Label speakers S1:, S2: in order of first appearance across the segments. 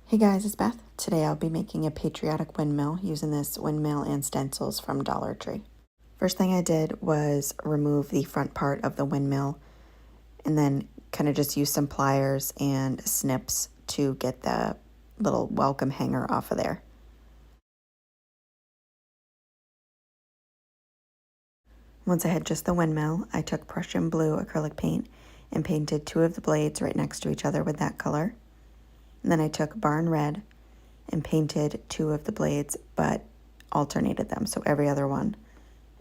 S1: Hey guys, it's Beth. Today I'll be making a patriotic windmill using this windmill and stencils from Dollar Tree. First thing I did was remove the front part of the windmill and then kind of just use some pliers and snips to get the little welcome hanger off of there. Once I had just the windmill, I took Prussian blue acrylic paint and painted two of the blades right next to each other with that color. And then I took barn red and painted two of the blades, but alternated them, so every other one.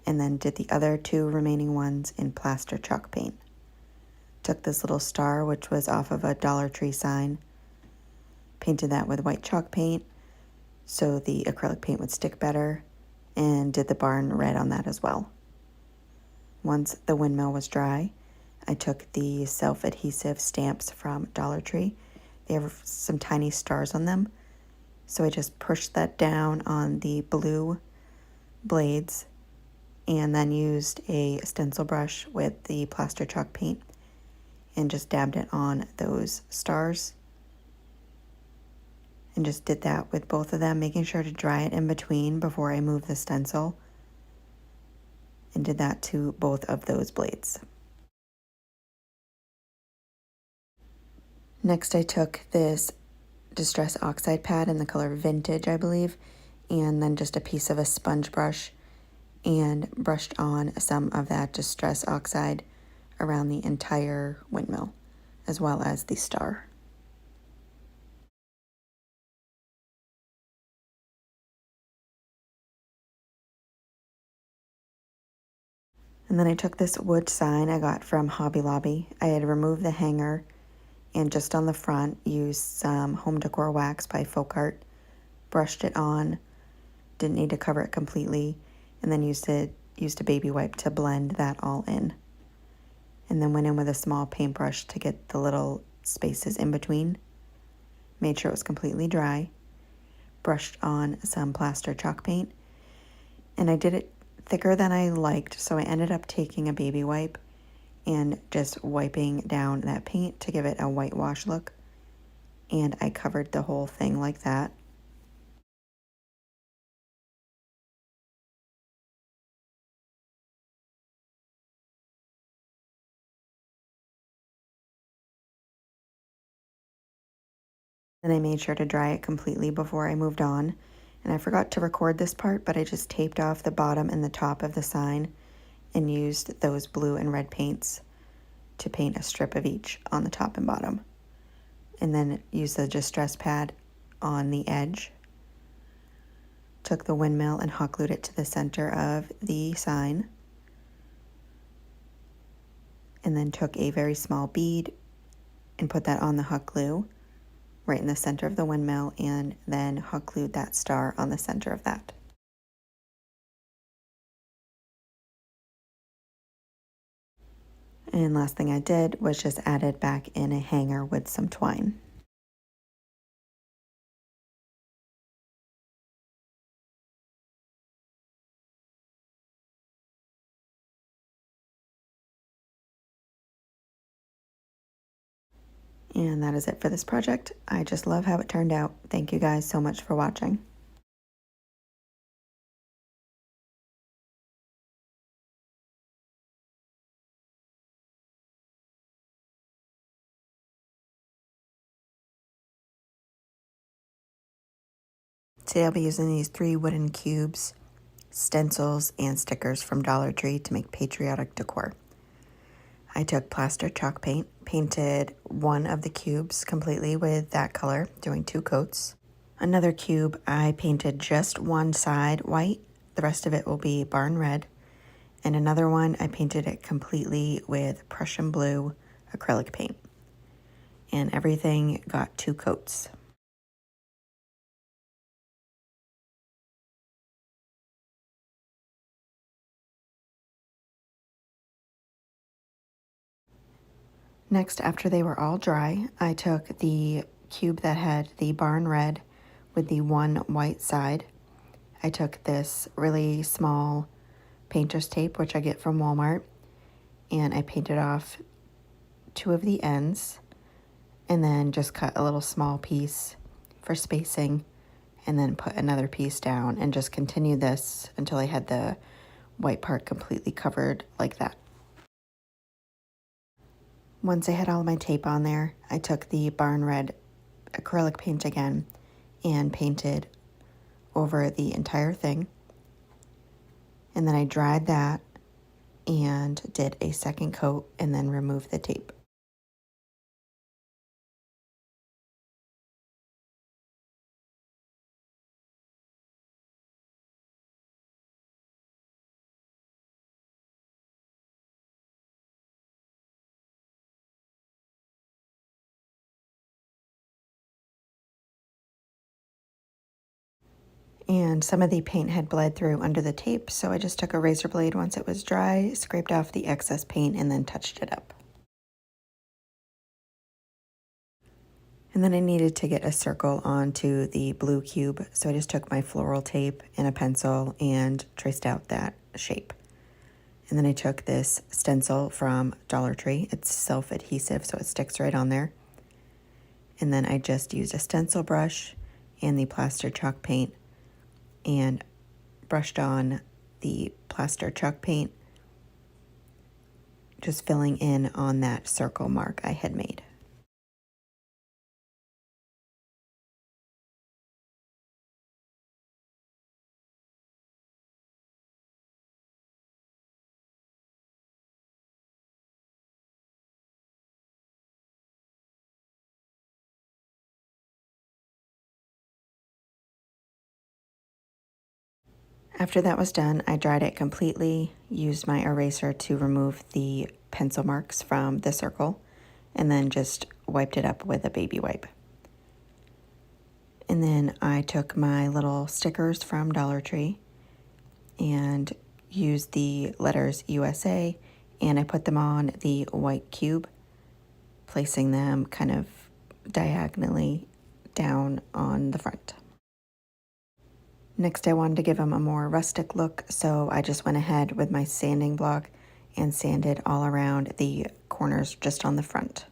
S1: And then did the other two remaining ones in plaster chalk paint. Took this little star, which was off of a Dollar Tree sign, painted that with white chalk paint so the acrylic paint would stick better, and did the barn red on that as well. Once the windmill was dry, I took the self-adhesive stamps from Dollar Tree. They have some tiny stars on them, so I just pushed that down on the blue blades and then used a stencil brush with the plaster chalk paint and just dabbed it on those stars. And just did that with both of them, making sure to dry it in between before I move the stencil. And did that to both of those blades. Next, I took this Distress Oxide pad in the color Vintage, I believe, and then just a piece of a sponge brush and brushed on some of that Distress Oxide around the entire windmill, as well as the star. And then I took this wood sign I got from Hobby Lobby. I had removed the hanger and just on the front used some home decor wax by Folkart, brushed it on, didn't need to cover it completely, and then used a baby wipe to blend that all in. And then went in with a small paintbrush to get the little spaces in between. Made sure it was completely dry. Brushed on some plaster chalk paint. And I did it thicker than I liked, so I ended up taking a baby wipe and just wiping down that paint to give it a whitewash look. And I covered the whole thing like that. Then I made sure to dry it completely before I moved on. And I forgot to record this part, but I just taped off the bottom and the top of the sign and used those blue and red paints to paint a strip of each on the top and bottom. And then used the distress pad on the edge. Took the windmill and hot glued it to the center of the sign. And then took a very small bead and put that on the hot glue right in the center of the windmill, and then hot glued that star on the center of that. And last thing I did was just added back in a hanger with some twine. And that is it for this project. I just love how it turned out. Thank you guys so much for watching. Today I'll be using these 3 wooden cubes, stencils, and stickers from Dollar Tree to make patriotic decor. I took plaster chalk paint, painted one of the cubes completely with that color, doing 2 coats. Another cube, I painted just one side white. The rest of it will be barn red. And another one, I painted it completely with Prussian blue acrylic paint. And everything got 2 coats. Next, after they were all dry, I took the cube that had the barn red with the one white side. I took this really small painter's tape, which I get from Walmart, and I painted off 2 of the ends and then just cut a little small piece for spacing, and then put another piece down and just continue this until I had the white part completely covered like that. Once I had all my tape on there, I took the barn red acrylic paint again and painted over the entire thing. And then I dried that and did a second coat and then removed the tape. And some of the paint had bled through under the tape, so I just took a razor blade once it was dry, scraped off the excess paint, and then touched it up. And then I needed to get a circle onto the blue cube, so I just took my floral tape and a pencil and traced out that shape. And then I took this stencil from Dollar Tree. It's self-adhesive, so it sticks right on there. And then I just used a stencil brush and the Plaster chalk paint and brushed on the Plaster chalk paint, just filling in on that circle mark I had made. After that was done, I dried it completely, used my eraser to remove the pencil marks from the circle, and then just wiped it up with a baby wipe. And then I took my little stickers from Dollar Tree and used the letters USA, and I put them on the white cube, placing them kind of diagonally down on the front. Next, I wanted to give them a more rustic look, so I just went ahead with my sanding block and sanded all around the corners just on the front.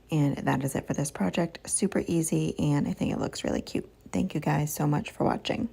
S1: And that is it for this project. Super easy, and I think it looks really cute. Thank you guys so much for watching.